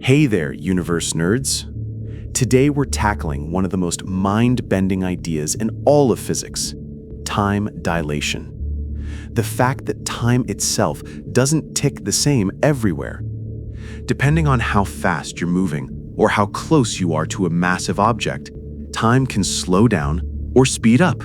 Hey there, universe nerds. Today we're tackling one of the most mind-bending ideas in all of physics, time dilation. The fact that time itself doesn't tick the same everywhere. Depending on how fast you're moving or how close you are to a massive object, time can slow down or speed up.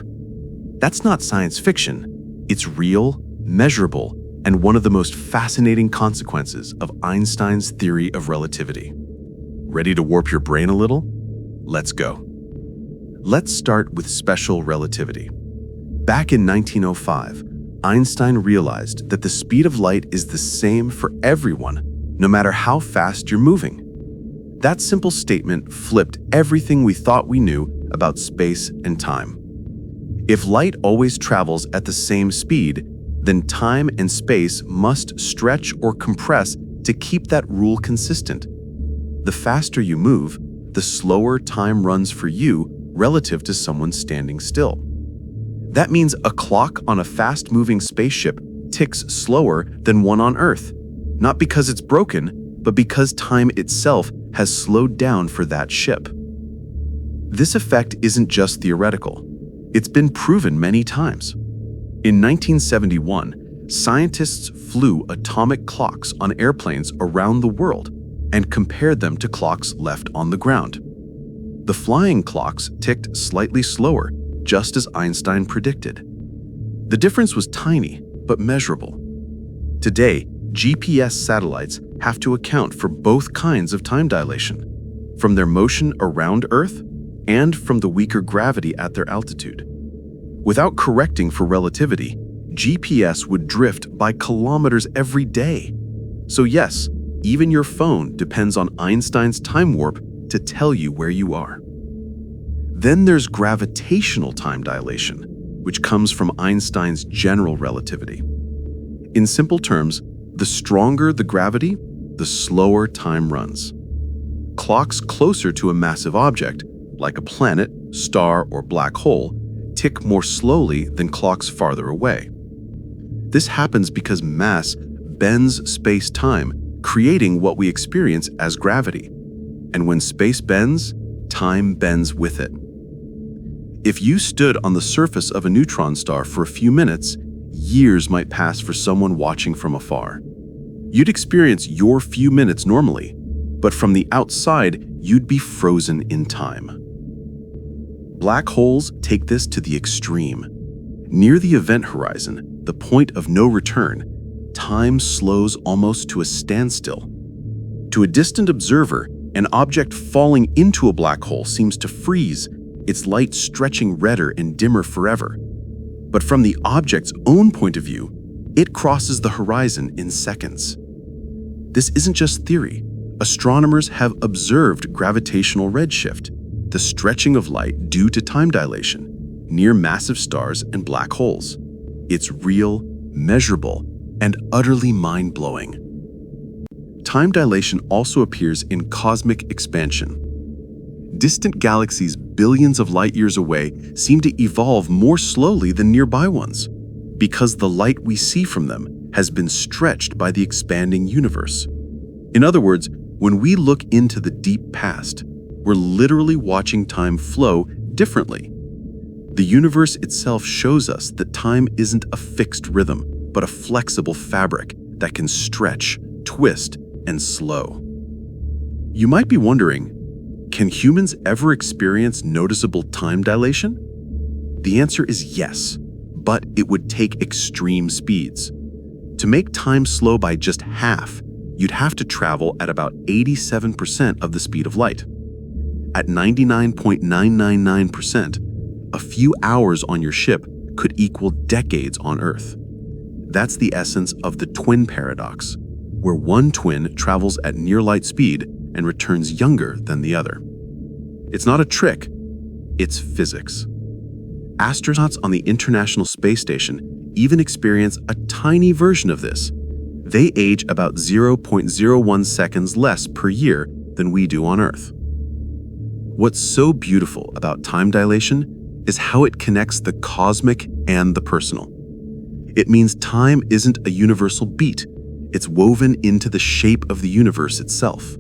That's not science fiction. It's real, measurable, and one of the most fascinating consequences of Einstein's theory of relativity. Ready to warp your brain a little? Let's go. Let's start with special relativity. Back in 1905, Einstein realized that the speed of light is the same for everyone, no matter how fast you're moving. That simple statement flipped everything we thought we knew about space and time. If light always travels at the same speed, then time and space must stretch or compress to keep that rule consistent. The faster you move, the slower time runs for you relative to someone standing still. That means a clock on a fast-moving spaceship ticks slower than one on Earth, not because it's broken, but because time itself has slowed down for that ship. This effect isn't just theoretical. It's been proven many times. In 1971, scientists flew atomic clocks on airplanes around the world and compared them to clocks left on the ground. The flying clocks ticked slightly slower, just as Einstein predicted. The difference was tiny, but measurable. Today, GPS satellites have to account for both kinds of time dilation, from their motion around Earth and from the weaker gravity at their altitude. Without correcting for relativity, GPS would drift by kilometers every day. So yes, even your phone depends on Einstein's time warp to tell you where you are. Then there's gravitational time dilation, which comes from Einstein's general relativity. In simple terms, the stronger the gravity, the slower time runs. Clocks closer to a massive object, like a planet, star, or black hole, tick more slowly than clocks farther away. This happens because mass bends space-time, creating what we experience as gravity. And when space bends, time bends with it. If you stood on the surface of a neutron star for a few minutes, years might pass for someone watching from afar. You'd experience your few minutes normally, but from the outside, you'd be frozen in time. Black holes take this to the extreme. Near the event horizon, the point of no return, time slows almost to a standstill. To a distant observer, an object falling into a black hole seems to freeze, its light stretching redder and dimmer forever. But from the object's own point of view, it crosses the horizon in seconds. This isn't just theory. Astronomers have observed gravitational redshift, the stretching of light due to time dilation, near massive stars and black holes. It's real, measurable, and utterly mind-blowing. Time dilation also appears in cosmic expansion. Distant galaxies billions of light years away seem to evolve more slowly than nearby ones, because the light we see from them has been stretched by the expanding universe. In other words, when we look into the deep past, we're literally watching time flow differently. The universe itself shows us that time isn't a fixed rhythm, but a flexible fabric that can stretch, twist, and slow. You might be wondering, can humans ever experience noticeable time dilation? The answer is yes, but it would take extreme speeds. To make time slow by just half, you'd have to travel at about 87% of the speed of light. At 99.999%, a few hours on your ship could equal decades on Earth. That's the essence of the twin paradox, where one twin travels at near light speed and returns younger than the other. It's not a trick, it's physics. Astronauts on the International Space Station even experience a tiny version of this. They age about 0.01 seconds less per year than we do on Earth. What's so beautiful about time dilation is how it connects the cosmic and the personal. It means time isn't a universal beat, it's woven into the shape of the universe itself.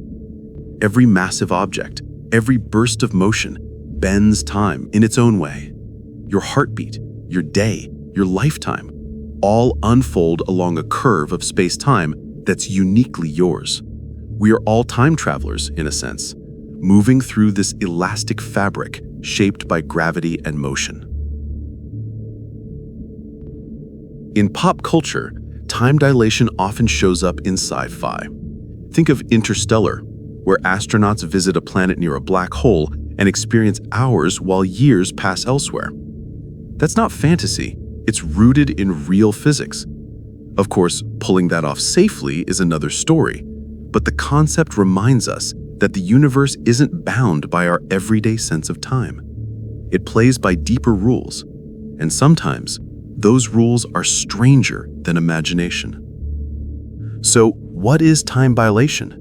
Every massive object, every burst of motion, bends time in its own way. Your heartbeat, your day, your lifetime, all unfold along a curve of space-time that's uniquely yours. We are all time travelers, in a sense, moving through this elastic fabric shaped by gravity and motion. In pop culture, time dilation often shows up in sci-fi. Think of Interstellar, where astronauts visit a planet near a black hole and experience hours while years pass elsewhere. That's not fantasy, it's rooted in real physics. Of course, pulling that off safely is another story, but the concept reminds us that the universe isn't bound by our everyday sense of time. It plays by deeper rules, and sometimes those rules are stranger than imagination. So, what is time dilation?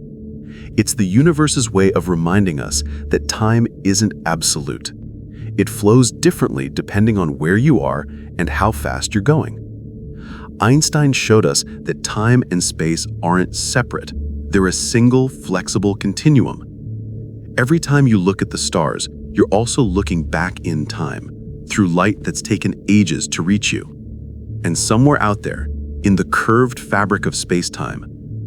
It's the universe's way of reminding us that time isn't absolute. It flows differently depending on where you are and how fast you're going. Einstein showed us that time and space aren't separate. They're a single, flexible continuum. Every time you look at the stars, you're also looking back in time, through light that's taken ages to reach you. And somewhere out there, in the curved fabric of space-time,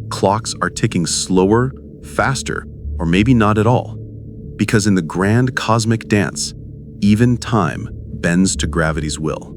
clocks are ticking slower, faster, or maybe not at all. Because in the grand cosmic dance, even time bends to gravity's will.